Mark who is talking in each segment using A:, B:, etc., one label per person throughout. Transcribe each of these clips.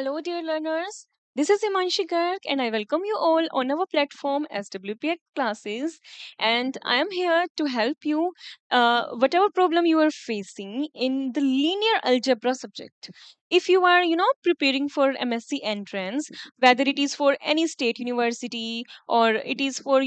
A: Hello, dear learners. This is Imanshi Garg, and I welcome you all on our platform SWPX classes. And I am here to help you, whatever problem you are facing in the linear algebra subject. If you are, preparing for MSc entrance, whether it is for any state university or it is for,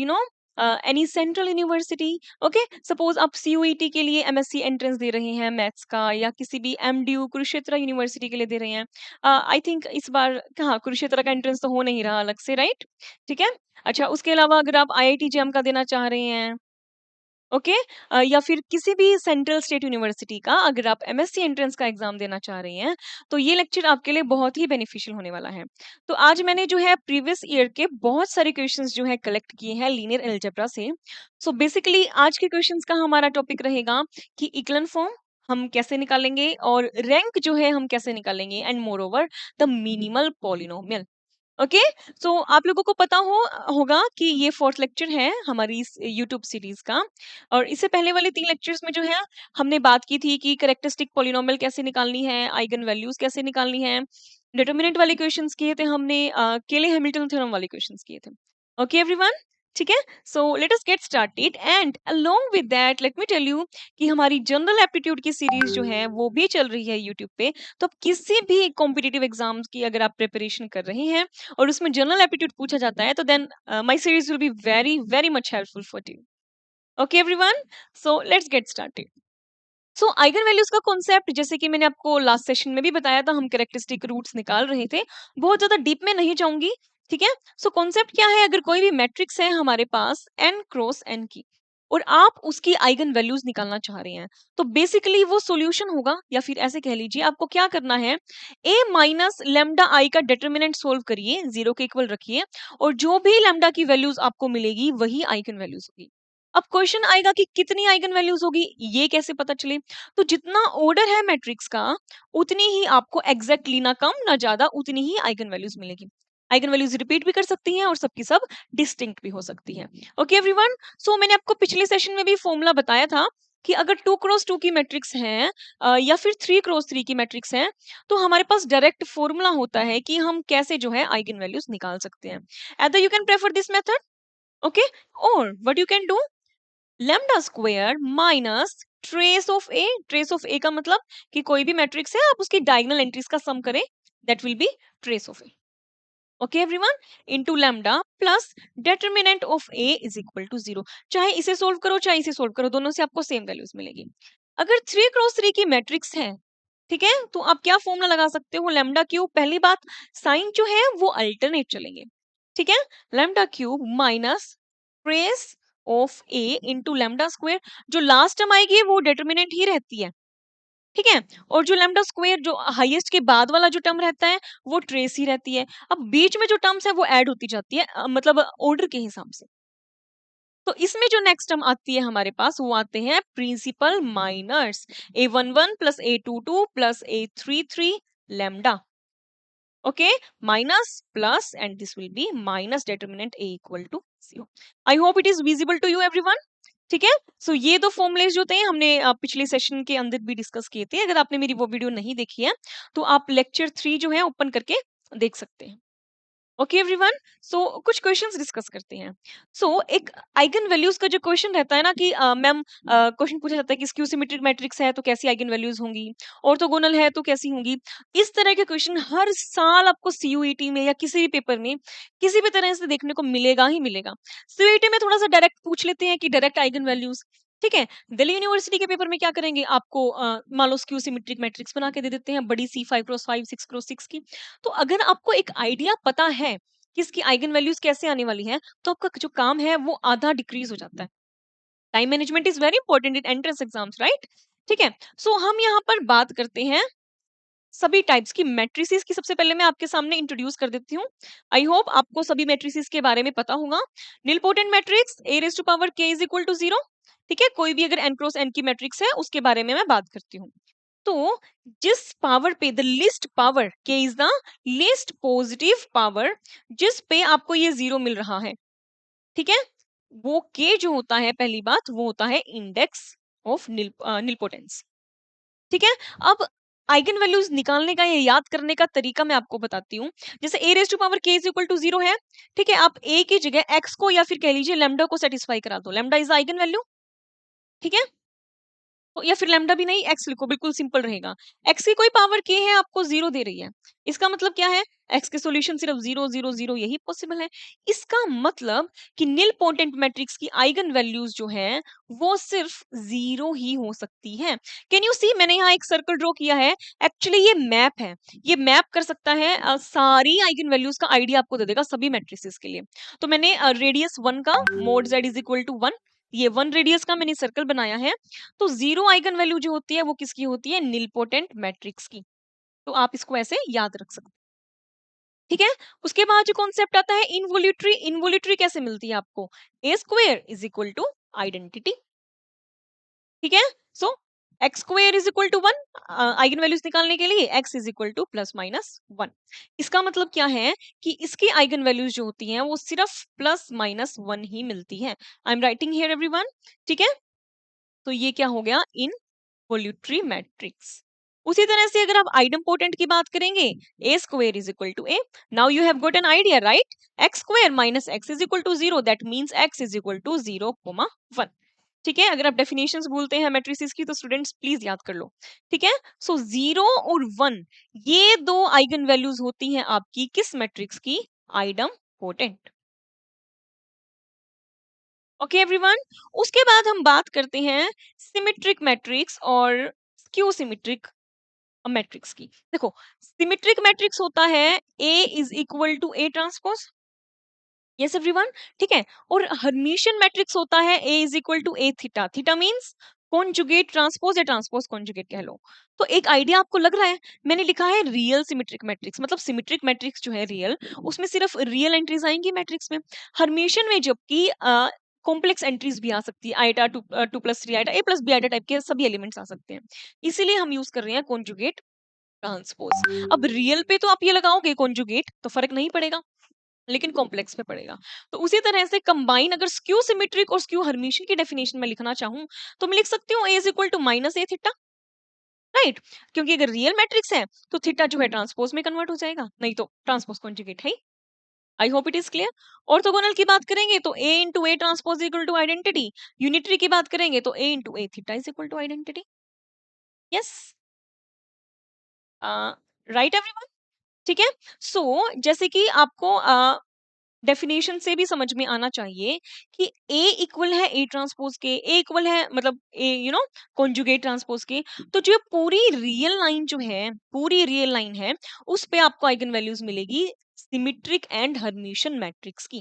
A: any central university okay suppose आप CUET के लिए MSc entrance दे रहे हैं maths का या किसी भी MDU Kurukshetra university के लिए दे रहे हैं आई थिंक इस बार कहाँ कुरुक्षेत्र का एंट्रेंस तो हो नहीं रहा अलग से राइट ठीक है अच्छा उसके अलावा अगर आप आईआईटी जेएम का देना चाह रहे हैं ओके या फिर किसी भी सेंट्रल स्टेट यूनिवर्सिटी का अगर आप एमएससी एंट्रेंस का एग्जाम देना चाह रहे हैं तो ये लेक्चर आपके लिए बहुत ही बेनिफिशियल होने वाला है तो आज मैंने जो है प्रीवियस ईयर के बहुत सारे क्वेश्चंस जो है कलेक्ट किए हैं लीनियर अलजेब्रा से सो बेसिकली आज के क्वेश्चंस का हमारा टॉपिक रहेगा कि इक्लन फॉर्म हम कैसे निकालेंगे और रैंक जो है हम कैसे निकालेंगे and more over the minimal polynomial okay so आप लोगों को पता होगा कि ये फोर्थ लेक्चर है हमारी इस यूट्यूब सीरीज का और इससे पहले वाले 3 लेक्चर्स में जो है हमने बात की थी कि कैरेक्टरिस्टिक पॉलिनोमियल कैसे निकालनी है आइगन वैल्यूज कैसे निकालनी है डिटर्मिनेंट वाले क्वेश्चंस किए थे हमने केले हैमिल्टन थ्योरम वाले क्वेश्चंस किए थे ओके एवरीवन ठीक है so let us get started and along with that let me tell you कि हमारी जनरल एप्टीट्यूड की सीरीज जो है वो भी चल रही है यूट्यूब पे तो आप किसी भी कॉम्पिटिटिव एग्जाम्स की अगर आप प्रिपरेशन कर रहे हैं और उसमें जनरल एप्टीट्यूड पूछा जाता है तो then my series will be very very much helpful for you okay everyone so let's get started so eigen values का कॉन्सेप्ट जैसे कि मैंने आपको लास्ट सेशन में भी बताया था हम कैरेक्टरिस्टिक रूट्स निकाल रहे थे बहुत ज्यादा डीप में नहीं जाऊंगी ठीक है सो कॉन्सेप्ट क्या है अगर कोई भी मैट्रिक्स है हमारे पास n क्रॉस n की और आप उसकी आइगन वैल्यूज निकालना चाह रहे हैं तो बेसिकली वो सॉल्यूशन होगा या फिर ऐसे कह लीजिए आपको क्या करना है a माइनस लेमडा आई का डिटर्मिनेंट सोल्व करिए 0 के इक्वल रखिए और जो भी लेमडा की वैल्यूज आपको मिलेगी वही आइगन वैल्यूज होगी अब क्वेश्चन आएगा कि कितनी आइगन वैल्यूज होगी ये कैसे पता चले तो जितना ऑर्डर है मैट्रिक्स का उतनी ही आपको एग्जैक्टली ना कम ना ज्यादा उतनी ही आइगन वैल्यूज मिलेगी आइगन वैल्यूज रिपीट भी कर सकती हैं और सबकी सब डिस्टिंक्ट भी हो सकती हैं ओके एवरीवन सो मैंने आपको पिछले सेशन में भी फॉर्मूला बताया था कि अगर 2 क्रॉस 2 की मैट्रिक्स है या फिर 3 क्रॉस 3 की मैट्रिक्स है तो हमारे पास डायरेक्ट फॉर्मूला होता है कि हम कैसे जो है आइगन वैल्यूज निकाल सकते हैं either you can prefer this method okay और what you can do lambda square minus trace of A का मतलब कि कोई भी मैट्रिक्स है आप उसकी डायगोनल एंट्रीज का सम करें that will be trace of A okay everyone into lambda plus determinant of A is equal to 0 चाहे इसे सोल्व करो चाहे इसे सोल्व करो दोनों से आपको सेम वैल्यूज मिलेगी अगर 3 क्रॉस 3 की मैट्रिक्स है ठीक है तो आप क्या फॉर्मूला लगा सकते हो लैम्डा क्यूब पहली बात साइन जो है वो अल्टरनेट चलेंगे ठीक है lambda cube minus trace of A into lambda square जो लास्ट टर्म आएगी वो डिटरमिनेंट ही रहती है ठीक है और जो लैम्डा स्क्वायर जो हाईएस्ट के बाद वाला जो टर्म रहता है वो ट्रेस ही रहती है अब बीच में जो टर्म्स है वो ऐड होती जाती है मतलब ऑर्डर के हिसाब से तो इसमें जो नेक्स्ट टर्म आती है हमारे पास वो आते हैं principal minors a11 plus a22 plus a33 lambda okay minus plus and this will be minus determinant a equal to 0 I hope it is visible to you everyone ठीक है सो ये दो फॉर्मुलेज जो थे हमने पिछले सेशन के अंदर भी डिस्कस किए थे अगर आपने मेरी वो वीडियो नहीं देखी है तो आप लेक्चर 3 जो है ओपन करके देख सकते हैं ओके एवरीवन सो कुछ क्वेश्चंस डिस्कस करते हैं सो एक आइगन वैल्यूज का जो क्वेश्चन रहता है ना कि मैम क्वेश्चन पूछा जाता है कि स्क्यू सिमेट्रिक मैट्रिक्स है तो कैसी आइगन वैल्यूज होंगी ऑर्थोगोनल है तो कैसी होंगी इस तरह के क्वेश्चन हर साल आपको सीयूईटी में या किसी भी पेपर में किसी भी तरह से देखने को मिलेगा ही मिलेगा सीयूईटी में थोड़ा सा डायरेक्ट पूछ लेते हैं कि डायरेक्ट आइगन वैल्यूज ठीक है दिल्ली यूनिवर्सिटी के पेपर में क्या करेंगे आपको मान लो स्क्यू सिमेट्रिक मैट्रिक्स बना के दे देते हैं बड़ी सी 5x5 6x6 की तो अगर आपको एक आइडिया पता है कि इसकी आइगन वैल्यूज कैसे आने वाली है तो आपका जो काम है वो आधा डिक्रीज हो जाता है time management is very important in entrance exams right ठीक है सो हम यहाँ पर बात करते हैं सभी टाइप्स की मैट्रिसेस की सबसे पहले मैं आपके सामने इंट्रोड्यूस कर देती हूँ आई होप आपको सभी मैट्रिसेस के बारे में पता होगा nilpotent matrix a raise to power k is equal to 0 ठीक है कोई भी अगर n क्रॉस n की मैट्रिक्स है उसके बारे में मैं बात करती हूँ तो जिस पावर पे the list power k is the least positive power जिस पे आपको ये 0 मिल रहा है ठीक है वो k जो होता है पहली बात वो होता है इंडेक्स ऑफ निलपोटेंस ठीक है अब आइगन वैल्यूज निकालने का या याद करने का तरीका मैं आपको बताती हूँ। जैसे a raise to power k is equal to 0 है, ठीक है, आप a की जगह x को या फिर कह लीजिए लैम्डा को सेटिस्फाई करा दो, लैम्डा इज आइगन वैल्यू, ठीक है। तो या फिर लैम्डा भी नहीं, एक्स लिखो, बिल्कुल सिंपल रहेगा। एक्स की कोई पावर के है, आपको जीरो दे रही है, इसका मतलब क्या है, एक्स के सॉल्यूशन सिर्फ जीरो जीरो जीरो यही पॉसिबल है। इसका मतलब कि निल पोटेंट मैट्रिक्स की आइगन वैल्यूज जो है वो सिर्फ जीरो ही हो सकती है। कैन यू सी, मैंने यहाँ एक सर्कल ड्रॉ किया है, एक्चुअली ये मैप है, ये मैप कर सकता है सारी आइगन वैल्यूज का आइडिया आपको दे देगा सभी मैट्रिसेस के लिए। तो मैंने रेडियस 1 का mod z is equal to 1, ये 1 रेडियस का मैंने सर्कल बनाया है। तो जीरो आइगन वैल्यू जो होती है वो किसकी होती है, निलपोटेंट मैट्रिक्स की। तो आप इसको ऐसे याद रख सकते हैं, ठीक है। उसके बाद जो कॉन्सेप्ट आता है इनवोल्यूटरी, इनवोल्यूटरी कैसे मिलती है आपको, A square is equal to identity, ठीक है। So x square is equal to 1, eigenvalues निकालने के लिए x is equal to plus minus 1। इसका मतलब क्या है कि इसकी आइगन वैल्यूज जो होती हैं वो सिर्फ प्लस माइनस 1 ही मिलती है। I am writing here everyone, ठीक है। तो ये क्या हो गया, इन वोल्यूटरी मैट्रिक्स। उसी तरह से अगर आप आइडम्पोटेंट की बात करेंगे, A square is equal to A, now you have got an idea, right, x square minus x is equal to zero, that means x is equal to 0, 1, ठीक है। अगर आप डेफिनेशंस भूलते हैं मैट्रिसेस की तो स्टूडेंट्स प्लीज याद कर लो, ठीक है। सो 0 और 1 ये दो आइगन वैल्यूज होती हैं आपकी किस मैट्रिक्स की, आइडम्पोटेंट। ओके एवरीवन, उसके बाद हम बात करते हैं सिमेट्रिक मैट्रिक्स और स्क्यू सिमेट्रिक मैट्रिक्स की। देखो, सिमेट्रिक मैट्रिक्स होता है A is equal to A transpose, yes everyone, ठीक है। और हर्मिशियन मैट्रिक्स होता है A is equal to A theta, theta means conjugate transpose या ट्रांसपोज कॉन्जुगेट कह लो। तो एक आइडिया आपको लग रहा है, मैंने लिखा है रियल सिमेट्रिक मैट्रिक्स, मतलब सिमेट्रिक मैट्रिक्स जो है रियल, उसमें सिर्फ रियल एंट्रीज आएंगी मैट्रिक्स में। हर्मिशियन में जबकि कॉम्प्लेक्स एंट्रीज भी आ सकती है, iota two plus three iota a plus b iota type के सभी एलिमेंट्स आ सकते हैं, इसीलिए हम यूज कर रहे हैं कॉन्जुगेट ट्रांसपोज। अब रियल पे तो आप ये लगाओगे कॉन्जुगेट तो फर्क नहीं पड़ेगा, लेकिन कॉम्प्लेक्स पे पड़ेगा। तो उसी तरह से कंबाइन अगर स्क्यू सिमेट्रिक और स्क्यू हर्मिशियन की डेफिनेशन में लिखना चाहूं तो मैं लिख सकती हूँ A is equal to minus A theta, right, क्योंकि अगर रियल मैट्रिक्स है तो थीटा जो है ट्रांसपोज में कन्वर्ट हो जाएगा, नहीं तो ट्रांसपोज कॉन्जुगेट है। I hope it is clear. Orthogonal की बात करेंगे तो A into A transpose equal to identity, unitary की बात करेंगे तो A into A theta is equal to identity, yes, right everyone, ठीक है। सो जैसे कि आपको डेफिनेशन से भी समझ में आना चाहिए कि A इक्वल है A ट्रांसपोज के, A इक्वल है मतलब A कॉन्जुगेट ट्रांसपोज के। तो जो पूरी रियल लाइन जो है, पूरी रियल लाइन है, उस पे आपको आइगन वैल्यूज मिलेगी सिमेट्रिक एंड हर्मिशियन मैट्रिक्स की,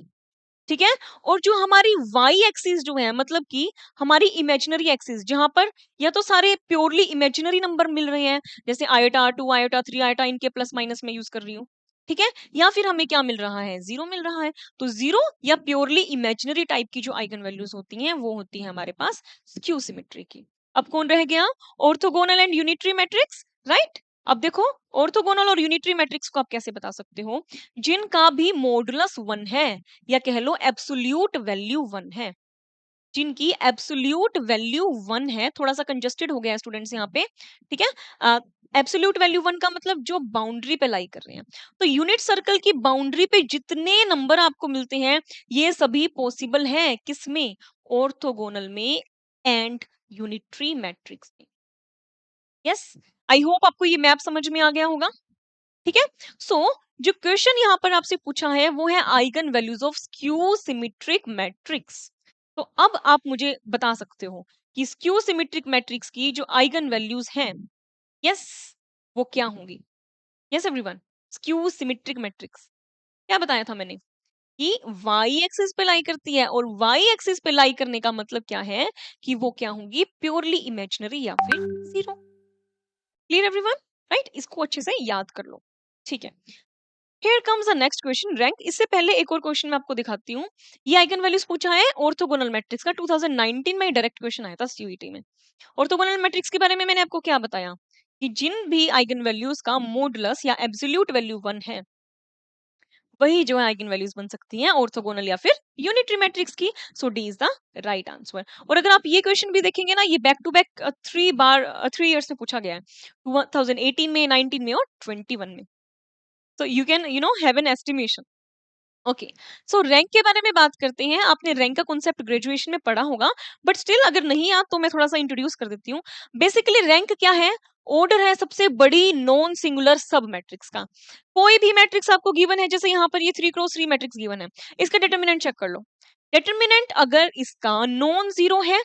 A: ठीक है। और जो हमारी वाई एक्सिस जो है, मतलब कि हमारी इमेजिनरी एक्सिस, जहां पर या तो सारे प्योरली इमेजिनरी नंबर मिल रहे हैं, जैसे आयोटा 2 आयोटा 3 आयोटा, इनके प्लस माइनस में यूज कर रही हूँ, ठीक है, या फिर हमें क्या मिल रहा है, जीरो मिल रहा है। तो जीरो या प्योरली इमेजिनरी टाइप की जो आइगन वैल्यूज होती हैं वो होती है हमारे पास स्क्यू सिमेट्री की। अब कौन रह गया, orthogonal and unitary matrix, right. अब देखो, ऑर्थोगोनल और यूनिटरी मैट्रिक्स को आप कैसे बता सकते हो, जिनका भी मॉडुलस 1 है या कह लो एब्सोल्यूट वैल्यू 1 है, जिनकी एब्सोल्यूट वैल्यू 1 है, थोड़ा सा कंजस्टेड हो गया स्टूडेंट्स यहाँ पे, ठीक है। एब्सोल्यूट वैल्यू 1 का मतलब जो बाउंड्री पे लाई कर रहे हैं। तो यूनिट सर्कल की बाउंड्री पे जितने नंबर आपको मिलते हैं ये सभी पॉसिबल है किसमें, ऑर्थोगोनल में एंड यूनिटरी मैट्रिक्स में, यस। आई होप आपको ये मैप समझ में आ गया होगा, ठीक है। सो जो क्वेश्चन यहाँ पर आपसे पूछा है वो है eigen values of skew symmetric matrix. तो अब आप मुझे बता सकते हो कि स्क्यू सिमेट्रिक मैट्रिक्स की जो आइगन वैल्यूज हैं, यस, वो क्या होंगी, yes everyone. Skew symmetric matrix क्या बताया था मैंने कि वाई एक्सिस पे लाई करती है, और वाई एक्सिस पे लाई करने का मतलब क्या है कि वो क्या होंगी, प्योरली इमेजिनरी या फिर जीरो। क्लियर एवरीवन, राइट, इसको अच्छे से याद कर लो, ठीक है। Here comes the next question, rank. इससे पहले एक और क्वेश्चन मैं आपको दिखाती हूँ। ये आइगन वैल्यूज पूछा है ऑर्थोगोनल मैट्रिक्स का, 2019 में डायरेक्ट क्वेश्चन आया था सीयूईटी में। ऑर्थोगोनल मैट्रिक्स के बारे में मैंने आपको क्या बताया कि जिन भी आइगन वैल्यूज का मॉडुलस या एब्सोल्यूट वैल्यू 1 है, वही जो है आइगन वैल्यूज बन सकती हैं ऑर्थोगोनल या फिर यूनिटरी मैट्रिक्स की। So D is the right answer. और अगर आप ये क्वेश्चन भी देखेंगे ना, ये बैक टू बैक 3 इयर्स में पूछा गया है, 2018 में, 19 में और 21 में। तो you can have an estimation. Okay, so rank के बारे में बात करते हैं। आपने रैंक का कॉन्सेप्ट ग्रेजुएशन में पढ़ा होगा, बट स्टिल अगर नहीं याद तो मैं थोड़ा सा इंट्रोड्यूस कर देती हूँ। बेसिकली रैंक क्या है? ऑर्डर है सबसे बड़ी नॉन सिंगुलर सब मैट्रिक्स का। कोई भी मैट्रिक्स आपको गिवन है, जैसे यहाँ पर ये 3x3 मैट्रिक्स गिवन है, इसका डिटर्मिनेंट चेक कर लो। डिटर्मिनेंट अगर इसका नॉन जीरो है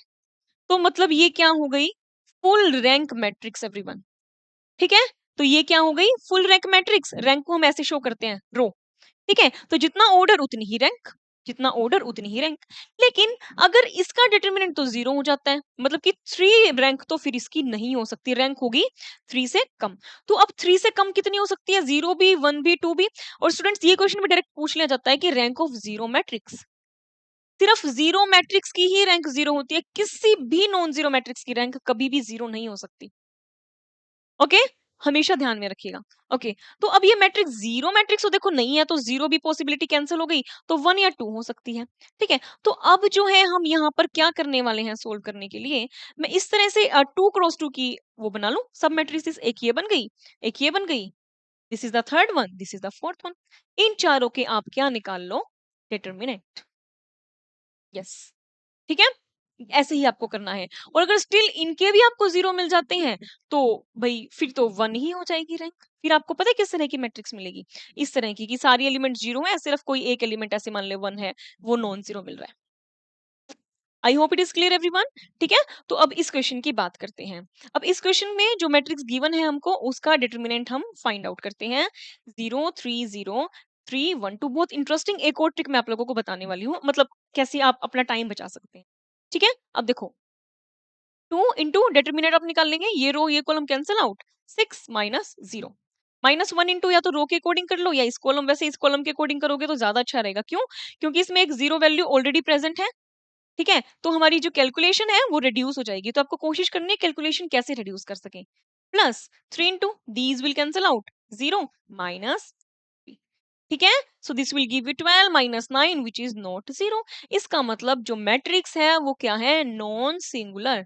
A: तो मतलब ये क्या हो गई? Full rank matrix everyone. ठीक है, तो ये क्या हो गई? Full rank matrix. रैंक को हम ऐसे शो करते हैं, रो। ठीक है, तो जितना ऑर्डर उतनी ही रैंक, जितना ऑर्डर उतनी ही रैंक। लेकिन अगर इसका डिटर्मिनेंट तो जीरो हो जाता है, मतलब कि 3 रैंक तो फिर इसकी नहीं हो सकती, रैंक होगी 3 से कम। तो अब 3 से कम कितनी हो सकती है? 0 भी, 1 भी, 2 भी। और स्टूडेंट्स ये क्वेश्चन में डायरेक्ट पूछ लिया जाता है कि रैंक ऑफ जीरो मैट्रिक्स। सिर्फ जीरो मैट्रिक्स की ही रैंक जीरो होती है, किसी भी नॉन जीरो मैट्रिक्स की रैंक कभी भी जीरो नहीं हो सकती। ओके, हमेशा ध्यान में रखिएगा। ओके, तो अब ये मैट्रिक्स जीरो मैट्रिक्स तो देखो नहीं है, तो जीरो भी पॉसिबिलिटी कैंसिल हो गई, तो 1 या 2 हो सकती है। ठीक है, तो अब जो है हम यहाँ पर क्या करने वाले हैं सोल्व करने के लिए, मैं इस तरह से 2x2 की वो बना लूं सब मैट्रिक्स। एक ये बन गई, एक ये बन गई, this is the third one, this is the fourth one. इन चारों के आप क्या निकाल लो? डिटर्मिनेंट। यस, ठीक है, ऐसे ही आपको करना है। और अगर स्टिल इनके भी आपको जीरो मिल जाते हैं तो भाई फिर तो 1 ही हो जाएगी रैंक। फिर आपको पता है किस तरह की मैट्रिक्स मिलेगी? इस तरह की कि सारी एलिमेंट जीरो है, सिर्फ कोई एक एलिमेंट ऐसे मान ले 1 है, वो नॉन जीरो मिल रहा है। I hope it is clear everyone. ठीक है, तो अब इस क्वेश्चन की बात करते हैं। अब इस क्वेश्चन में जो मैट्रिक्स गिवन है हमको, उसका डिटर्मिनेंट हम फाइंड आउट करते हैं। 0 3 0 3 1 2। बहुत इंटरेस्टिंग एक और ट्रिक मैं आप लोगों को बताने वाली हूँ, मतलब कैसे आप अपना टाइम बचा सकते हैं। ठीक है, अब देखो, 2 डिटर्मिनेंट आप निकाल लेंगे, ये रो ये column cancel out, 6 minus 0। -1 into या तो रो के अकॉर्डिंग कर लो या इस कॉलम, वैसे इस कॉलम के अकॉर्डिंग करोगे तो ज्यादा अच्छा रहेगा। क्यों? क्योंकि इसमें एक जीरो वैल्यू ऑलरेडी प्रेजेंट है। ठीक है, तो हमारी जो कैलकुलेशन है वो रिड्यूस हो जाएगी। तो आपको कोशिश करनी है कैलकुलेशन कैसे रिड्यूस कर सके। Plus 3 into these will cancel out, 0 minus. ठीक है, so this will give you 12 minus 9 which is not 0। इसका मतलब जो मैट्रिक्स है वो क्या है? Non singular.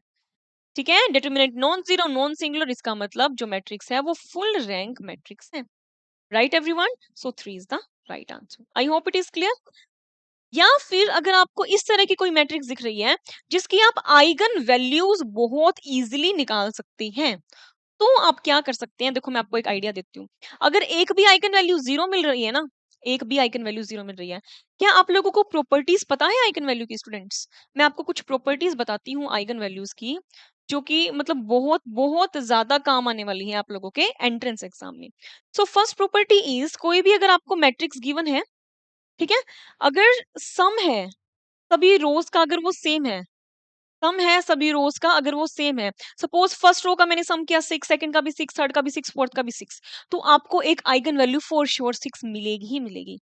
A: ठीक है, determinant non zero, non singular, इसका मतलब जो मैट्रिक्स है वो फुल रैंक मैट्रिक्स है। Right everyone, so 3 is the right answer. I hope it is clear. या फिर अगर आपको इस तरह की कोई मैट्रिक्स दिख रही है जिसकी आप आइगन वैल्यूज बहुत इजीली निकाल सकते हैं, तो आप क्या कर सकते हैं? देखो मैं आपको एक आइडिया देती हूँ। अगर एक भी आइगन वैल्यू जीरो मिल रही है ना, एक भी आइगन वैल्यू जीरो मिल रही है, क्या आप लोगों को प्रॉपर्टीज पता है आइगन वैल्यू की? स्टूडेंट्स, मैं आपको कुछ प्रॉपर्टीज बताती हूँ आइगन वैल्यूज की, जो कि मतलब बहुत बहुत ज्यादा काम आने वाली है आप लोगों के एंट्रेंस एग्जाम में। सो फर्स्ट प्रॉपर्टी इज, कोई भी अगर आपको मैट्रिक्स गिवन है, ठीक है, अगर सम है सभी रोज का, अगर वो सेम है, सम है सभी रोज का अगर वो सेम है, सपोज फर्स्ट रो का मैंने सम किया 6, सेकंड का भी 6, थर्ड का भी 6, फोर्थ का भी 6, तो आपको एक आइगन वैल्यू फॉर श्योर 6 मिलेगी ही मिलेगी।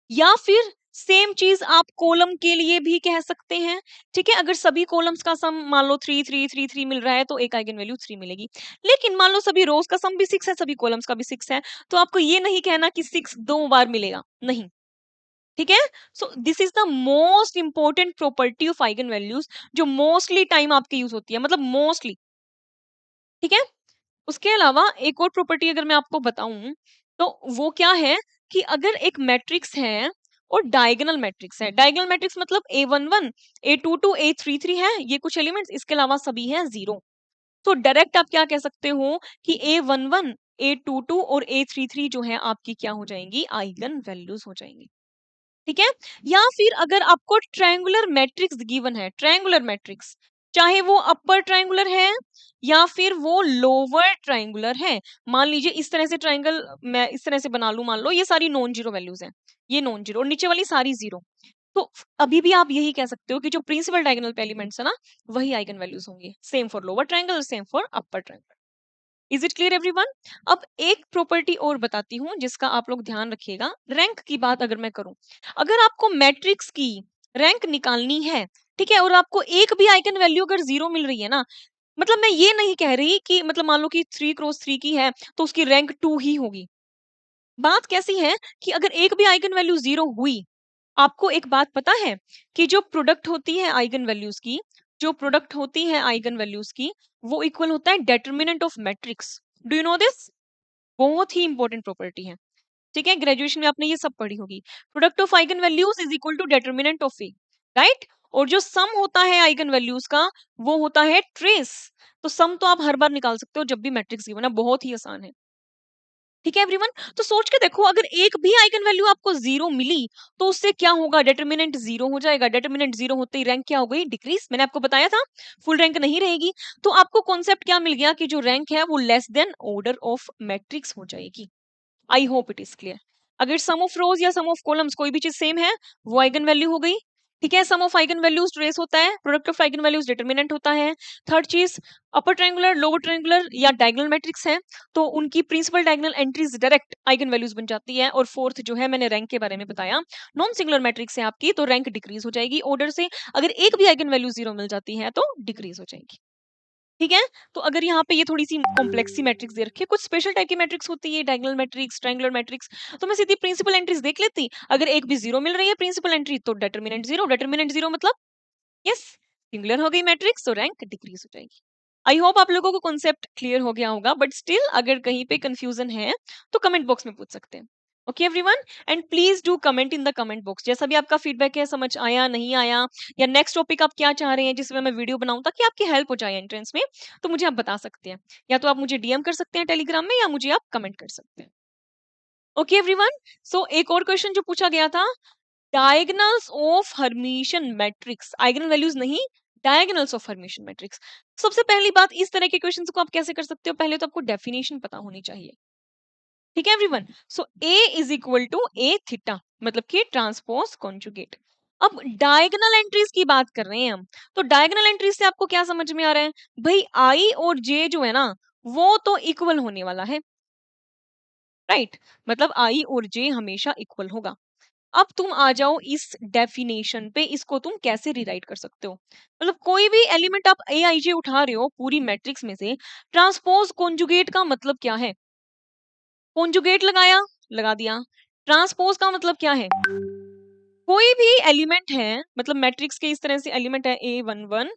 A: या फिर सेम चीज आप कॉलम के लिए भी कह सकते हैं। ठीक है, अगर सभी कॉलम्स का सम मान लो 3 3 3 3 मिल रहा है तो एक आइगन वैल्यू 3 मिलेगी। लेकिन मान लो सभी रोज का सम भी 6 है, सभी कॉलम्स का भी 6 है, तो आपको ये नहीं कहना कि 6 2 बार मिलेगा, नहीं। ठीक है, so this is the most important property of eigen values, जो मोस्टली टाइम आपकी यूज होती है, मतलब मोस्टली। ठीक है, उसके अलावा एक और प्रॉपर्टी अगर मैं आपको बताऊं तो वो क्या है, कि अगर एक मैट्रिक्स है और डायगोनल मैट्रिक्स है, डायगोनल मैट्रिक्स मतलब A11 A22 A33 है, ये कुछ एलिमेंट्स, इसके अलावा सभी है जीरो, तो डायरेक्ट आप क्या कह सकते हो कि A11 A22 और A33 जो है आपकी क्या हो जाएंगी? आइगन वैल्यूज हो जाएंगी। ठीक है, या फिर अगर आपको ट्रायंगुलर मैट्रिक्स गिवन है, ट्रायंगुलर मैट्रिक्स, चाहे वो अपर ट्रायंगुलर है या फिर वो लोअर ट्रायंगुलर है, मान लीजिए इस तरह से ट्रायंगल मैं इस तरह से बना लूं, मान लो ये सारी नॉन जीरो वैल्यूज हैं, ये नॉन जीरो और नीचे वाली सारी जीरो, तो अभी भी आप यही कह सकते हो कि जो प्रिंसिपल डायगोनल एलिमेंट्स है ना, वही आइगन वैल्यूज होंगे। Same for lower triangle, same for upper triangle. Is it clear everyone? अब एक प्रॉपर्टी और बताती हूँ जिसका आप लोग ध्यान रखिएगा। रैंक की बात अगर मैं करूं, अगर आपको मैट्रिक्स की रैंक निकालनी है, ठीक है, और आपको एक भी आइगन वैल्यू अगर जीरो मिल रही है ना, मतलब मैं ये नहीं कह रही कि मतलब मान लो कि 3x3 की है तो उसकी रैंक 2 ही होगी, बात कैसी है कि अगर एक भी आइगन वैल्यू 0 हुई, आपको एक बात पता है कि जो प्रोडक्ट होती है आइगन वैल्यूज की, जो प्रोडक्ट होती है आइगन वैल्यूज की, वो इक्वल होता है determinant of matrix. Do you know this? बहुत ही इंपॉर्टेंट प्रॉपर्टी है। ठीक है, ग्रेजुएशन में आपने ये सब पढ़ी होगी। Product of eigen values is equal to determinant of A, right? और जो सम होता है आइगन वैल्यूज का, वो होता है ट्रेस। तो सम तो आप हर बार निकाल सकते हो जब भी मैट्रिक्स गिवन है, बहुत ही आसान है। ठीक है एवरीवन, तो सोच के देखो, अगर एक भी आइगन वैल्यू आपको 0 मिली, तो उससे क्या होगा? डेटर्मिनेंट 0 हो जाएगा। डेटर्मिनेंट 0 होते ही रैंक क्या हो गई? डिक्रीज। मैंने आपको बताया था फुल रैंक नहीं रहेगी। तो आपको कॉन्सेप्ट क्या मिल गया कि जो रैंक है वो less than order of matrix हो जाएगी। आई होप इट इज क्लियर। अगर सम ऑफ रोज या सम ऑफ कॉलम्स कोई भी चीज सेम है, वो आइगन वैल्यू हो गई। ठीक है, sum of eigen values trace होता है, product of eigen values determinant होता है। थर्ड चीज, अपर ट्रायंगुलर, लोअर ट्रायंगुलर या डायगोनल मैट्रिक्स है, तो उनकी principal diagonal entries direct eigen values बन जाती है। और फोर्थ जो है, मैंने रैंक के बारे में बताया, नॉन सिंगुलर मैट्रिक्स है आपकी, तो रैंक डिक्रीज हो जाएगी ऑर्डर से। अगर एक भी आइगन वैल्यू 0 मिल जाती है तो डिक्रीज हो जाएगी। ठीक है, तो अगर यहाँ पे ये थोड़ी सी कॉम्प्लेक्स सी मैट्रिक्स दे रखी है, कुछ स्पेशल टाइप की मैट्रिक्स होती है, डायगोनल मैट्रिक्स, ट्रायंगुलर मैट्रिक्स, तो मैं सीधी प्रिंसिपल एंट्रीज देख लेती। अगर एक भी 0 मिल रही है प्रिंसिपल एंट्री, तो डेटर्मिनेंट 0। डेटर्मिनेंट 0 मतलब यस, सिंगुलर हो गई मैट्रिक्स, तो रैंक डिक्रीज हो जाएगी। आई होप आप लोगों को कॉन्सेप्ट क्लियर हो गया होगा, बट स्टिल अगर कहीं पे कंफ्यूजन है तो कमेंट बॉक्स में पूछ सकते हैं। Okay everyone, and please do comment in the comment box, जैसा भी आपका फीडबैक है, समझ आया नहीं आया, या नेक्स्ट टॉपिक आप क्या चाह रहे हैं जिसमें मैं वीडियो बनाऊं ताकि आपकी हेल्प हो जाए एंट्रेंस में, तो मुझे आप बता सकते हैं। या तो आप मुझे डीएम कर सकते हैं टेलीग्राम में, या मुझे आप कमेंट कर सकते हैं। ओके एवरीवन, सो एक और क्वेश्चन जो पूछा गया था, diagonals of Hermitian matrix, eigen values नहीं, डायगोनल्स ऑफ हर्मिशियन मैट्रिक्स। सबसे पहली बात, इस तरह के क्वेश्चंस को आप कैसे कर सकते हो? पहले तो आपको डेफिनेशन पता होनी चाहिए। ठीक है everyone, so A is equal to A theta, मतलब कि ट्रांसपोज कॉन्जुगेट। अब डायगोनल एंट्रीज की बात कर रहे हैं हम, तो डायगोनल एंट्रीज से आपको क्या समझ में आ रहा है? भाई आई और जे जो है ना, वो तो इक्वल होने वाला है, राइट? मतलब आई और जे हमेशा इक्वल होगा। अब तुम आ जाओ इस डेफिनेशन पे, इसको तुम कैसे रिराइट कर सकते हो? मतलब कोई भी एलिमेंट आप ए आई जे उठा रहे हो पूरी मैट्रिक्स में से, ट्रांसपोज कॉन्जुगेट का मतलब क्या है? कॉन्जुगेट लगाया, लगा दिया। ट्रांसपोज का मतलब क्या है? कोई भी एलिमेंट है, मतलब मैट्रिक्स के इस तरह से एलिमेंट है, A11,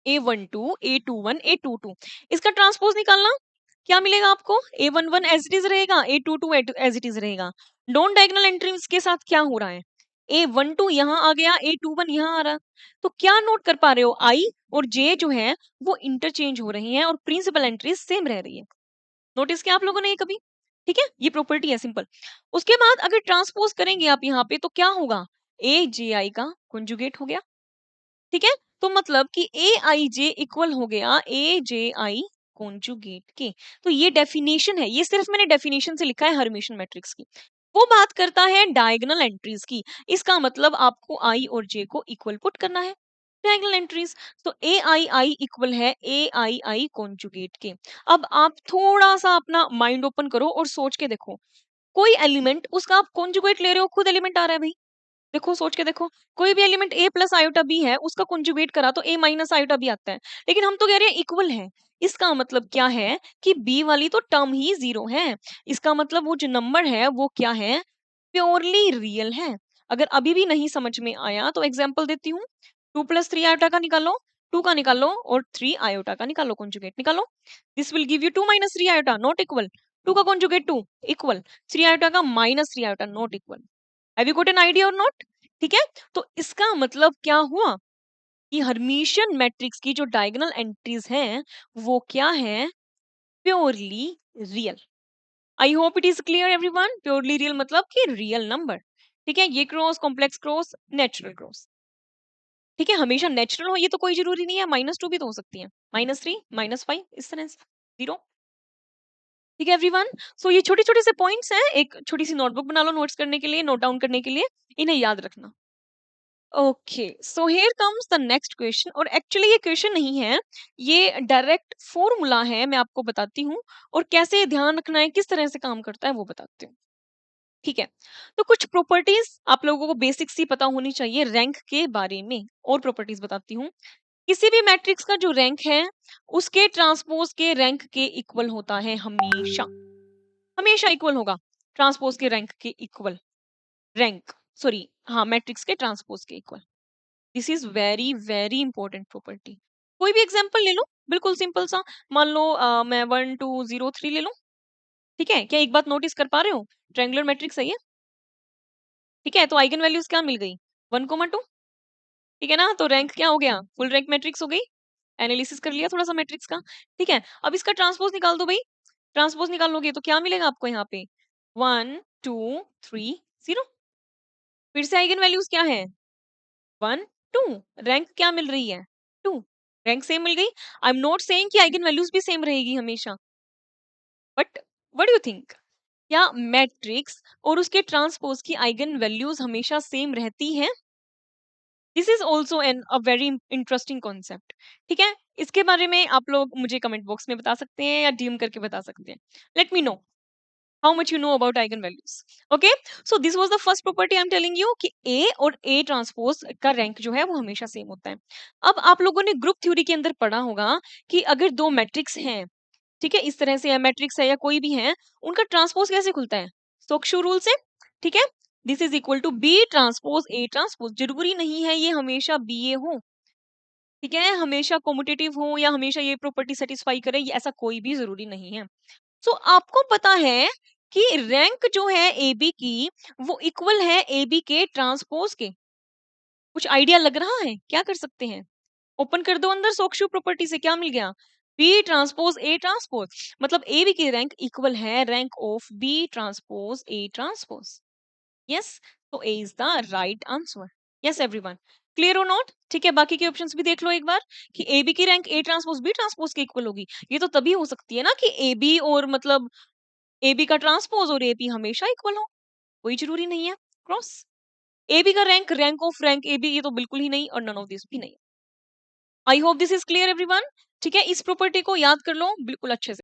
A: A12, A21, A22, इसका ट्रांसपोज निकालना। क्या मिलेगा आपको? A11 एज इट इज रहेगा, A22 एज इट इज रहेगा। नॉन डायगोनल एंट्रीज के साथ क्या हो रहा है? A12 यहाँ आ गया, A21 यहाँ आ रहा। तो क्या नोट कर पा रहे हो? आई और जे जो है वो इंटरचेंज हो रही हैं और प्रिंसिपल एंट्रीज सेम रह रही है। नोटिस किया आप लोगों ने ये कभी? ठीक है, ये प्रॉपर्टी है सिंपल। उसके बाद अगर ट्रांसपोज करेंगे आप यहाँ पे, तो क्या होगा? ए जे आई का कंजुगेट हो गया। ठीक है, तो मतलब कि ए आई जे इक्वल हो गया ए जे आई कॉन्जुगेट के। तो ये डेफिनेशन है, ये सिर्फ मैंने डेफिनेशन से लिखा है हर्मिशियन मैट्रिक्स की। वो बात करता है डायगोनल एंट्रीज की। इसका मतलब आपको आई और जे को इक्वल पुट करना है, डायगोनल एंट्रीज। तो ए आई आई इक्वल है ए आई आई कॉन्जुगेट के। अब आप थोड़ा सा अपना माइंड ओपन करो और सोच के देखो, कोई एलिमेंट, उसका आप कॉन्जुगेट ले रहे हो, खुद एलिमेंट आ रहा है भाई। देखो, सोच के देखो, कोई भी एलिमेंट ए प्लस आयोटा बी है, उसका कंजुगेट करा तो ए माइनस आयोटा बी आता है। लेकिन हम तो कह रहे हैं इक्वल है। इसका मतलब क्या है? कि बी वाली तो टर्म ही 0 है। इसका मतलब वो जो नंबर है वो क्या है? प्योरली रियल है। अगर अभी भी नहीं समझ में आया तो एग्जाम्पल देती हूँ। 2 + 3 आयोटा का निकालो, 2 का निकालो, और 3 आयोटा का निकालो, कंजुगेट निकालो। This will give you 2 - 3 iota not equal. 2 का कंजुगेट 2 इक्वल, 3 आयोटा का -3 iota not equal. Have you got an idea और नॉट? ठीक है, तो इसका मतलब क्या हुआ कि हर्मिशियन मैट्रिक्स की जो डायगोनल एंट्रीज हैं वो क्या है? Purely real. I hope it is clear everyone. Purely real मतलब कि रियल नंबर। ठीक है, ये cross, complex cross, natural cross. ठीक है, हमेशा नेचुरल हो ये तो कोई जरूरी नहीं है, -2 भी तो हो सकती है, -3, -5, इस तरह से 0। ठीक है एवरीवन, सो ये छोटे छोटे से पॉइंट्स हैं, एक छोटी सी नोटबुक बना लो नोट्स करने के लिए, नोट डाउन करने के लिए, इन्हें याद रखना। Okay, so here comes the next question, और एक्चुअली ये क्वेश्चन नहीं है, ये डायरेक्ट फॉर्मूला है, मैं आपको बताती हूँ, और कैसे ध्यान रखना है, किस तरह से काम करता है वो बताती हूँ। ठीक है, तो कुछ प्रॉपर्टीज आप लोगों को बेसिक सी पता होनी चाहिए रैंक के बारे में, और प्रॉपर्टीज बताती हूँ। किसी भी मैट्रिक्स का जो रैंक है, उसके ट्रांसपोज के रैंक के इक्वल होता है, हमेशा, हमेशा इक्वल होगा। ट्रांसपोज के रैंक के इक्वल, रैंक सॉरी हाँ मैट्रिक्स के ट्रांसपोज के equal. This is very very important property. कोई भी एग्जांपल ले लो, बिल्कुल सिंपल सा। मान लो मैं 1 2 0 3 ले लूं। ठीक है, क्या एक बात नोटिस कर पा रहे हो? ट्रायंगुलर मैट्रिक्स है ये। ठीक है, तो आइगन वैल्यूज क्या मिल गई? 1 2। ठीक है ना, तो रैंक क्या हो गया? फुल रैंक मैट्रिक्स हो गई। एनालिसिस कर लिया थोड़ा सा मैट्रिक्स का। ठीक है, अब इसका ट्रांसपोज निकाल दो भाई। ट्रांसपोज निकालोगे तो क्या मिलेगा आपको यहाँ पे? 1 2 3 0। फिर से आइगन वैल्यूज क्या है? 1 2। रैंक क्या मिल रही है? 2। रैंक सेम मिल गई। आई एम नॉट सेइंग कि आइगन वैल्यूज भी सेम रहेगी हमेशा, but what do you think? क्या मैट्रिक्स और उसके ट्रांसपोज की आइगन वैल्यूज हमेशा सेम रहती है? This is also an a very interesting concept. ठीक है, इसके बारे में आप लोग मुझे कमेंट बॉक्स में बता सकते हैं या डीएम करके बता सकते हैं। Let me know how much you know about eigenvalues. Okay, so this was the first property I'm telling you कि A और A ट्रांसपोज का रैंक जो है वो हमेशा सेम होता है। अब आप लोगों ने ग्रुप थ्योरी के अंदर पढ़ा होगा कि अगर दो मैट्रिक्स हैं, ठीक है, इस तरह से या मैट्रिक्स है या कोई भी है, उनका ट्रांसपोज कैसे खुलता है? सोक्शु रूल से। ठीक है, this is equal to B transpose A transpose. जरूरी नहीं है ये हमेशा बी ए हो, ठीक है, हमेशा कॉम्पिटिटिव हो या हमेशा ये प्रॉपर्टी सेटिस्फाई करे, ये ऐसा कोई भी जरूरी नहीं है। सो आपको पता है कि रैंक जो है ए बी की वो इक्वल है ए बी के ट्रांसपोज के। कुछ आइडिया लग रहा है? क्या कर सकते हैं? ओपन कर दो अंदर, सोक्शु प्रॉपर्टी से क्या मिल गया? बी ट्रांसपोज ए ट्रांसपोज, मतलब ए बी की रैंक इक्वल है rank of B transpose A transpose. Yes, तो A is the right answer. Yes everyone, clear और नॉट? ठीक है, बाकी के ऑप्शंस भी देख लो एक बार कि ए बी की rank A transpose B transpose के इक्वल होगी। ये तो तभी हो सकती है ना कि ए बी और मतलब ए बी का ट्रांसपोज और ए बी हमेशा इक्वल हो, कोई जरूरी नहीं है। क्रॉस ए बी का rank rank of rank A B, ये तो बिल्कुल ही नहीं, और नन ऑफ दिस भी नहीं। I hope this is clear everyone. ठीक है, इस प्रॉपर्टी को याद कर लो बिल्कुल अच्छे से।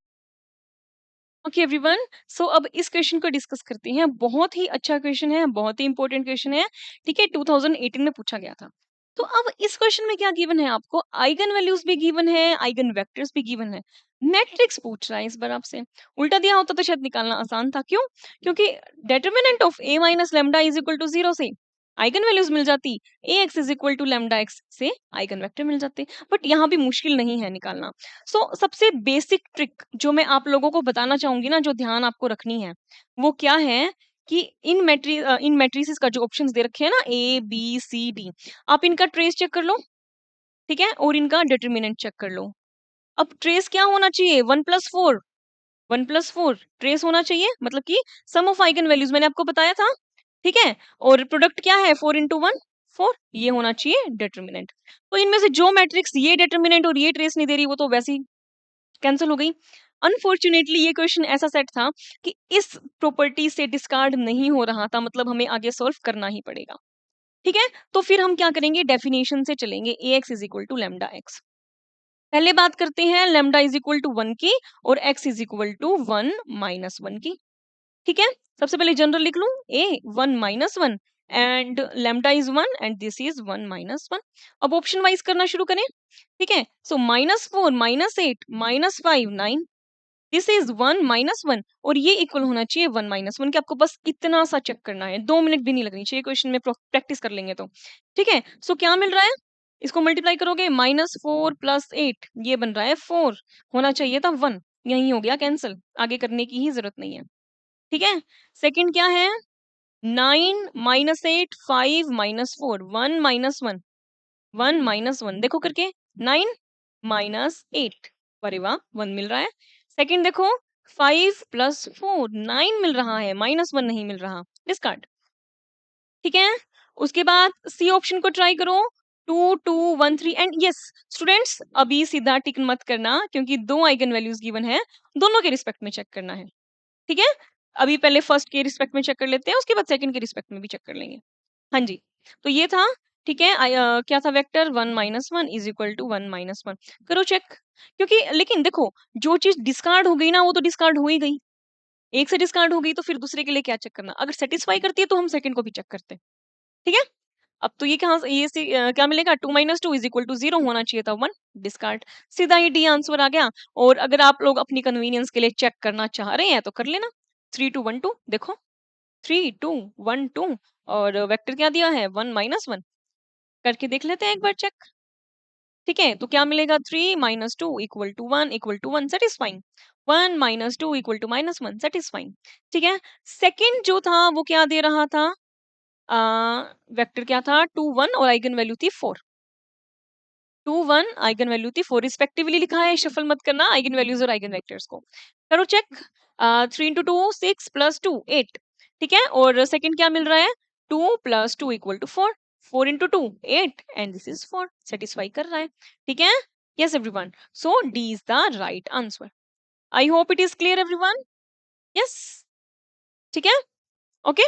A: ओके एवरीवन, सो अब इस क्वेश्चन को डिस्कस करते हैं। बहुत ही अच्छा क्वेश्चन है, बहुत ही इंपॉर्टेंट क्वेश्चन है। ठीक है, 2018 में पूछा गया था। तो अब इस क्वेश्चन में क्या गिवन है आपको? आइगन वैल्यूज भी गिवन है, आइगन वेक्टर्स भी गिवन है, मैट्रिक्स पूछ रहा है इस बार आपसे। उल्टा दिया होता तो शायद निकालना आसान था। क्यों? क्योंकि determinant of A minus lambda is equal to 0 से आइगन वैल्यूज मिल जाती, A x is equal to lambda x से आइगन वेक्टर मिल जाते। बट यहाँ भी मुश्किल नहीं है निकालना। सबसे बेसिक ट्रिक जो मैं आप लोगों को बताना चाहूंगी ना, जो ध्यान आपको रखनी है, वो क्या है कि इन मैट्रिसेस का जो ऑप्शंस दे रखे हैं ना, ए बी सी डी, आप इनका ट्रेस चेक कर लो। ठीक है, और इनका डिटर्मिनेंट चेक कर लो। अब ट्रेस क्या होना चाहिए? 1 + 4, 1 + 4 ट्रेस होना चाहिए, मतलब कि सम ऑफ आइगन वैल्यूज मैंने आपको बताया था। ठीक है, और प्रोडक्ट क्या है? 4 × 1 4, ये होना चाहिए डिटर्मिनेंट। तो इनमें से जो मैट्रिक्स ये डिटर्मिनेंट और ये ट्रेस नहीं दे रही, वो तो वैसे ही कैंसिल हो गई। अनफॉर्चुनेटली ये क्वेश्चन ऐसा सेट था कि इस प्रॉपर्टी से डिस्कार्ड नहीं हो रहा था, मतलब हमें आगे सॉल्व करना ही पड़ेगा। ठीक है, तो फिर हम क्या करेंगे? डेफिनेशन से चलेंगे। A x is equal to lambda x. पहले बात करते हैं लेमडा इज इक्वल टू 1 की और एक्स इज इक्वल टू 1 - 1 की। ठीक है, सबसे पहले जनरल लिख लूं, ए 1 - 1 and lambda is 1 and this is 1 - 1। अब ऑप्शन वाइज करना शुरू करें। ठीक है, सो -4 -8 -5 9, दिस इज 1 - 1 और ये इक्वल होना चाहिए 1 - 1 के। आपको बस इतना सा चेक करना है, 2 मिनट भी नहीं लगनी चाहिए क्वेश्चन में, प्रैक्टिस कर लेंगे तो। ठीक है, सो क्या मिल रहा है? इसको मल्टीप्लाई करोगे, -4 + 8 ये बन रहा है 4, होना चाहिए था 1, यही हो गया कैंसिल, आगे करने की ही जरूरत नहीं है। ठीक है, सेकंड क्या है? 9 -8 5 -4 1 - 1, 1 - 1 देखो करके, 9 -8, अरे वाह 1 मिल रहा है। सेकंड देखो, 5 + 4 9 मिल रहा है, -1 नहीं मिल रहा, डिस्कार्ड। ठीक है, उसके बाद सी ऑप्शन को ट्राई करो, 2 2 1 3 एंड यस। स्टूडेंट्स अभी सीधा टिक मत करना, क्योंकि दो आइगन वैल्यूज गिवन है, दोनों के रिस्पेक्ट में चेक करना है। ठीक है, अभी पहले फर्स्ट के रिस्पेक्ट में चेक कर लेते हैं, उसके बाद सेकंड के रिस्पेक्ट में भी चेक कर लेंगे। हाँ जी, तो ये था। ठीक है, क्या था वेक्टर? 1 - 1 is equal to 1 - 1। करो चेक, क्योंकि लेकिन देखो, जो चीज डिस्कार्ड हो गई ना, वो तो डिस्कार्ड हो ही गई। एक से डिस्कार्ड हो गई तो फिर दूसरे के लिए क्या चेक करना? अगर सेटिस्फाई करती है तो हम सेकंड को भी चेक करते हैं। ठीक है, अब तो ये कहाँ से ये से क्या मिलेगा? 2 - 2 इज इक्वल टू 0 होना चाहिए था 1, डिस्कार्ड। सीधा ही डी आंसर आ गया। और अगर आप लोग अपनी कन्वीनियंस के लिए चेक करना चाह रहे हैं तो कर लेना, 3 2 1 2, देखो 3 2 1 2, और वेक्टर क्या दिया है 1 - 1, करके देख लेते हैं एक बार चेक। ठीक है, तो क्या मिलेगा 3 - 2 = 1 = 1 सेटिस्फाइंग, 1 - 2 = -1 सेटिस्फाइंग। ठीक है, सेकंड जो था वो क्या दे रहा था, वेक्टर क्या था 2 1 और आइगन वैल्यू थी 4। 2 1 आइगन वैल्यू थी 4 रिस्पेक्टिवली लिखा है, शफल मत करना आइगन वैल्यूज और आइगन वेक्टर्स को। करो चेक। 3 × 2 6 + 2 8। ठीक है, और सेकंड क्या मिल रहा है 2 + 2 = 4, 4 × 2 8 एंड दिस इज 4, सेटिस्फाई कर रहा है। ठीक है, yes everyone, so D is the right answer. I hope it is clear everyone. Yes, ठीक है, okay,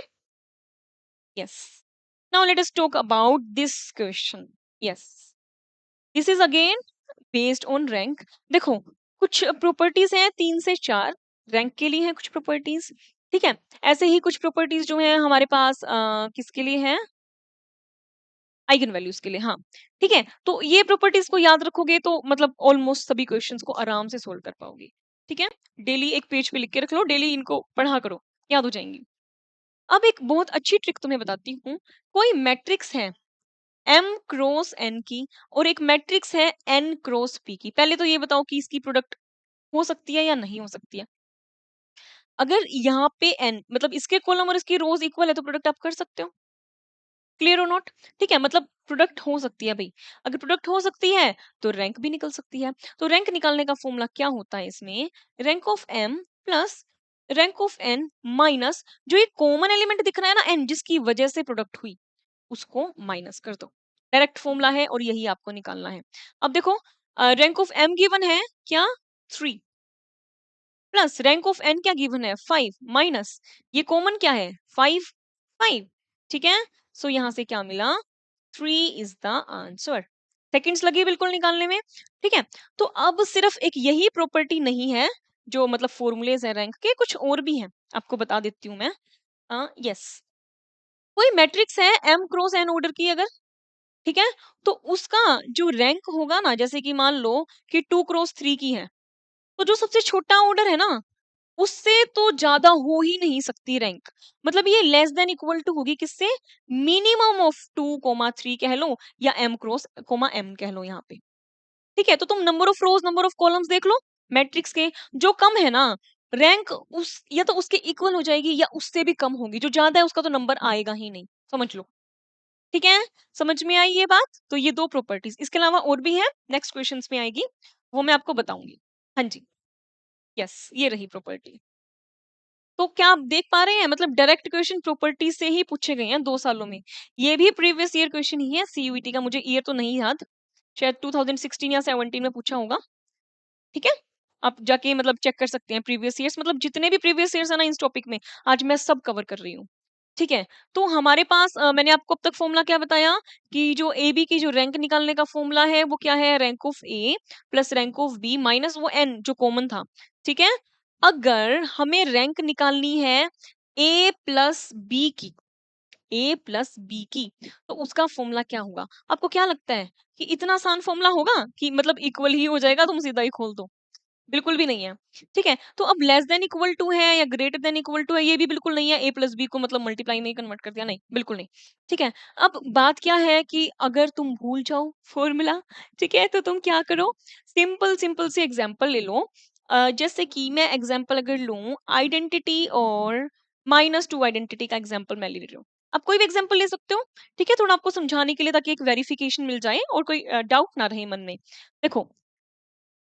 A: yes. Now let us talk about this question. Yes, this is again based on rank. देखो, कुछ properties हैं 3 से 4, rank के लिए हैं कुछ प्रॉपर्टीज। ठीक है, ऐसे ही कुछ प्रॉपर्टीज जो है हमारे पास किसके लिए है, आइगन वैल्यूज के लिए। हाँ, ठीक है, तो ये प्रॉपर्टीज को याद रखोगे तो मतलब ऑलमोस्ट सभी क्वेश्चंस को आराम से सोल्व कर पाओगे। ठीक है, डेली एक पेज पे लिख के रख लो, डेली इनको पढ़ा करो, याद हो जाएंगी। अब एक बहुत अच्छी ट्रिक तुम्हें बताती हूँ। कोई मैट्रिक्स है m क्रॉस n की, और एक मैट्रिक्स है n क्रॉस p की। पहले तो ये बताओ कि इसकी प्रोडक्ट हो सकती है या नहीं हो सकती है। अगर यहाँ पे n मतलब इसके कॉलम और इसकी रोज इक्वल है तो प्रोडक्ट आप कर सकते हो। क्लियर और नॉट। ठीक है, मतलब प्रोडक्ट हो सकती है भाई। अगर प्रोडक्ट हो सकती है तो रैंक भी निकल सकती है। तो रैंक निकालने का फॉर्मूला क्या होता है इसमें, rank of m plus rank of n minus जो ये कॉमन एलिमेंट दिख रहा है ना n, जिसकी वजह से प्रोडक्ट हुई, उसको माइनस कर दो। डायरेक्ट फॉर्मूला है और यही आपको निकालना है। अब देखो, रैंक ऑफ m गिवन है क्या 3, प्लस रैंक ऑफ n क्या गिवन है 5, माइनस ये कॉमन क्या है 5 5। ठीक है, सो यहां से क्या मिला 3 इज द आंसर। सेकंड्स लगे बिल्कुल निकालने में। ठीक है, तो अब सिर्फ एक यही प्रॉपर्टी नहीं है जो मतलब फॉर्मूलेज है रैंक के, कुछ और भी हैं, आपको बता देती हूँ मैं। यस, कोई मैट्रिक्स है m क्रॉस n ऑर्डर की अगर, ठीक है, तो उसका जो रैंक होगा ना, जैसे कि मान लो कि 2 × 3 की है, तो जो सबसे छोटा ऑर्डर है ना उससे तो ज्यादा हो ही नहीं सकती रैंक। मतलब ये लेस देन इक्वल टू होगी किससे, मिनिमम ऑफ 2 3 कह लो, या m क्रॉस m कह लो यहाँ पे। ठीक है, तो तुम number of rose number of columns देख लो मैट्रिक्स के, जो कम है ना रैंक उस या तो उसके इक्वल हो जाएगी या उससे भी कम होगी, जो ज्यादा है उसका तो नंबर आएगा ही नहीं, समझ लो। ठीक है, समझ में आई ये बात। तो ये दो प्रॉपर्टीज, इसके अलावा और भी है, नेक्स्ट क्वेश्चंस में आएगी, वो मैं आपको बताऊंगी। हाँ जी, यस, ये रही प्रॉपर्टी। तो क्या आप देख पा रहे हैं, मतलब डायरेक्ट क्वेश्चन प्रॉपर्टी से ही पूछे गए हैं 2 सालों में। ये भी प्रीवियस ईयर क्वेश्चन ही है सीयूईटी का, मुझे ईयर तो नहीं याद, शायद 2016 या 17 में पूछा होगा। ठीक है, आप जाके मतलब चेक कर सकते हैं प्रीवियस ईयर्स, मतलब जितने भी प्रीवियस ईयर्स है ना इस टॉपिक में, आज मैं सब कवर कर रही हूँ। ठीक है, तो हमारे पास मैंने आपको अब तक फॉर्मूला क्या बताया कि जो ए बी की जो रैंक निकालने का फॉर्मूला है वो क्या है, rank of A plus rank of B minus वो एन जो कॉमन था। ठीक है, अगर हमें रैंक निकालनी है ए प्लस बी की, ए प्लस बी की, तो उसका फॉर्मूला क्या होगा। आपको क्या लगता है कि इतना आसान फॉर्मूला होगा कि मतलब इक्वल ही हो जाएगा, तुम सीधा ही खोल दो। बिल्कुल भी नहीं है। ठीक है, तो अब लेस देन इक्वल टू है या ग्रेटर देन इक्वल टू है, ये भी बिल्कुल नहीं है। ए प्लस बी को मतलब मल्टीप्लाई नहीं कन्वर्ट कर दिया, नहीं बिल्कुल नहीं। ठीक है, अब बात क्या है कि अगर तुम भूल जाओ फॉर्मूला, ठीक है, तो तुम क्या करो, सिंपल सिंपल से एग्जांपल ले लो। जैसे कि मैं एग्जांपल अगर लूं आइडेंटिटी और -2 आइडेंटिटी का एग्जांपल मैं ले रही हूँ। आप कोई भी एग्जांपल ले सकते हो। ठीक है, थोड़ा आपको समझाने के लिए, ताकि एक वेरिफिकेशन मिल जाए और कोई डाउट ना रहे मन में। देखो,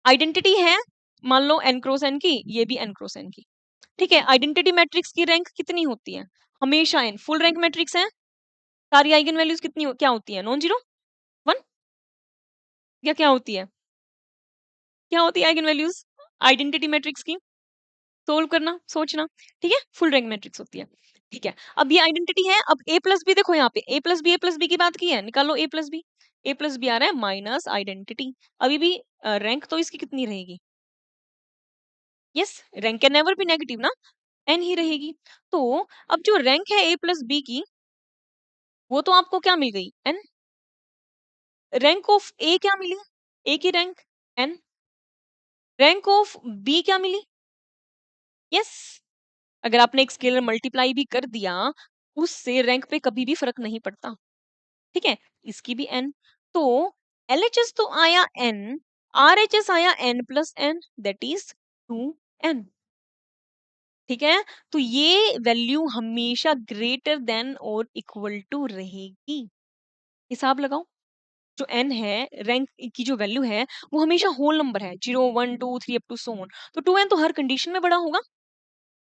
A: आइडेंटिटी है मान लो n क्रॉस n की, ये भी n क्रॉस n की। ठीक है, आइडेंटिटी मैट्रिक्स की रैंक कितनी होती है, हमेशा n, फुल रैंक मैट्रिक्स है, सारी आइगन वैल्यूज कितनी क्या होती है, नॉन जीरो 1, या क्या होती है, क्या होती है आइगन वैल्यूज आइडेंटिटी मैट्रिक्स की, सोल्व करना सोचना। ठीक है, फुल रैंक मैट्रिक्स होती है। ठीक है, अब ये आइडेंटिटी है। अब ए प्लस बी देखो, यहाँ पे ए प्लस बी की बात की है, निकालो ए प्लस बी। ए प्लस बी आ रहा है माइनस आइडेंटिटी, अभी भी रैंक तो इसकी कितनी रहेगी, yes, rank can never be negative ना, एन ही रहेगी। तो अब जो रैंक है ए प्लस बी की, वो तो आपको क्या मिल गई एन। रैंक ऑफ ए क्या मिली, ए की rank N. Rank of B क्या मिली, यस, अगर आपने एक स्केलर मल्टीप्लाई भी कर दिया, उससे रैंक पे कभी भी फर्क नहीं पड़ता। ठीक है, इसकी भी n। तो LHS तो आया n, RHS आया n plus n, that is 2n। ठीक है, तो ये वैल्यू हमेशा ग्रेटर देन और इक्वल टू रहेगी। हिसाब लगाओ, जो n है, रैंक की जो वैल्यू है, वो हमेशा होल नंबर है, 0 1 2 3 अप टू सो ऑन। तो 2n तो हर कंडीशन में बड़ा होगा,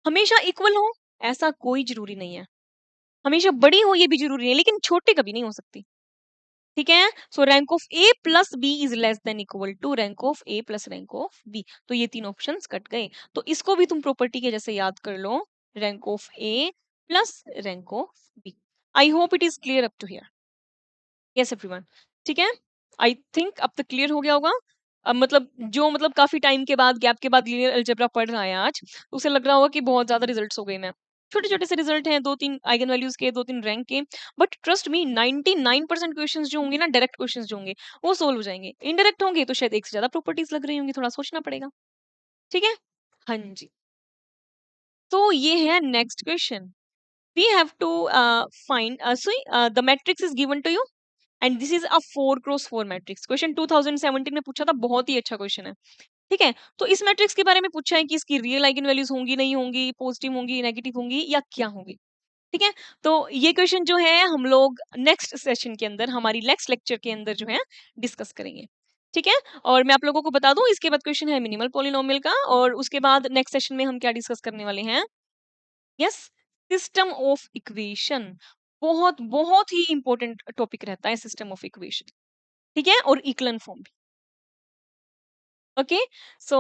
A: हमेशा इक्वल हो ऐसा कोई जरूरी नहीं है, हमेशा बड़ी हो ये भी जरूरी नहीं है, लेकिन छोटी कभी नहीं हो सकती। ठीक है, so rank of A plus B is less than equal to rank of A plus rank of B. तो ये तीन ऑप्शंस कट गए। तो इसको भी तुम प्रॉपर्टी के जैसे याद कर लो, rank of A plus rank of B. I hope it is clear up to here. Yes everyone, ठीक है, आई थिंक अब तक क्लियर हो गया होगा। अब मतलब जो मतलब काफी टाइम के बाद, गैप के बाद लीनियर अलजेब्रा पढ़ रहा है आज, तो उसे लग रहा होगा कि बहुत ज्यादा रिजल्ट्स हो गए। मैं छोटे छोटे से रिजल्ट हैं, दो तीन आइगन वैल्यूज के, दो तीन रैंक के, बट ट्रस्ट मी 99% क्वेश्चंस जो होंगे ना, डायरेक्ट क्वेश्चंस जो होंगे वो सोल्व हो जाएंगे। इनडायरेक्ट होंगे तो शायद एक से ज्यादा प्रॉपर्टीज लग रही होंगी, थोड़ा सोचना पड़ेगा। ठीक है, हाँ जी। तो ये है next question. we have to find so the matrix is given to you and this is a 4 cross 4 matrix. Question 2017 में पूछा था, बहुत ही अच्छा क्वेश्चन है। ठीक है, तो इस मैट्रिक्स के बारे में पूछा है कि इसकी रियल आइगन वैल्यूज होंगी, नहीं होंगी, पॉजिटिव होंगी, नेगेटिव होंगी, या क्या होंगी। ठीक है, तो ये क्वेश्चन जो है हम लोग नेक्स्ट सेशन के अंदर, हमारी नेक्स्ट लेक्चर के अंदर जो है डिस्कस करेंगे। ठीक है, और मैं आप लोगों को बता दूं, इसके बाद क्वेश्चन है मिनिमल पॉलिनोमियल का, और उसके बाद नेक्स्ट सेशन में हम क्या डिस्कस करने वाले हैं, यस, सिस्टम ऑफ इक्वेशन। बहुत बहुत ही इंपॉर्टेंट टॉपिक रहता है सिस्टम ऑफ इक्वेशन। ठीक है, और इक्लन फॉर्म भी। Okay, so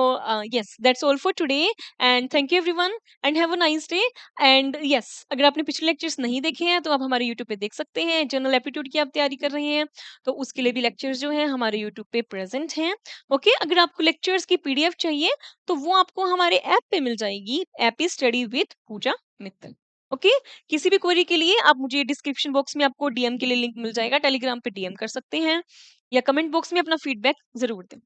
A: yes, that's all for today, and thank you everyone, and have a nice day. And yes, अगर आपने पिछले लेक्चर्स नहीं देखे हैं तो आप हमारे यूट्यूब पे देख सकते हैं। जनरल एप्टीट्यूड की आप तैयारी कर रहे हैं तो उसके लिए भी लेक्चर्स जो हैं हमारे यूट्यूब पे प्रेजेंट हैं। ओके, अगर आपको लेक्चर्स की PDF चाहिए तो वो आपको हमारे ऐप पे मिल जाएगी, app is study with Pooja Mittal. Okay, किसी भी क्वेरी के लिए आप मुझे डिस्क्रिप्शन बॉक्स में आपको DM के लिए लिंक मिल जाएगा, टेलीग्राम पे DM कर सकते हैं, या कमेंट बॉक्स में अपना फीडबैक जरूर दें।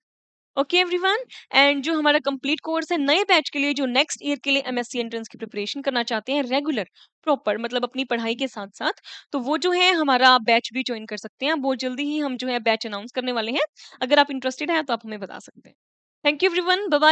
A: ओके एवरीवन, एंड जो हमारा कंप्लीट कोर्स है नए बैच के लिए, जो नेक्स्ट ईयर के लिए MSc एंट्रेंस की प्रिपरेशन करना चाहते हैं रेगुलर प्रॉपर, मतलब अपनी पढ़ाई के साथ साथ, तो वो जो है हमारा बैच भी ज्वाइन कर सकते हैं। बहुत जल्दी ही हम जो है बैच अनाउंस करने वाले हैं, अगर आप इंटरेस्टेड हैं तो आप हमें बता सकते हैं। Thank you everyone, bye bye.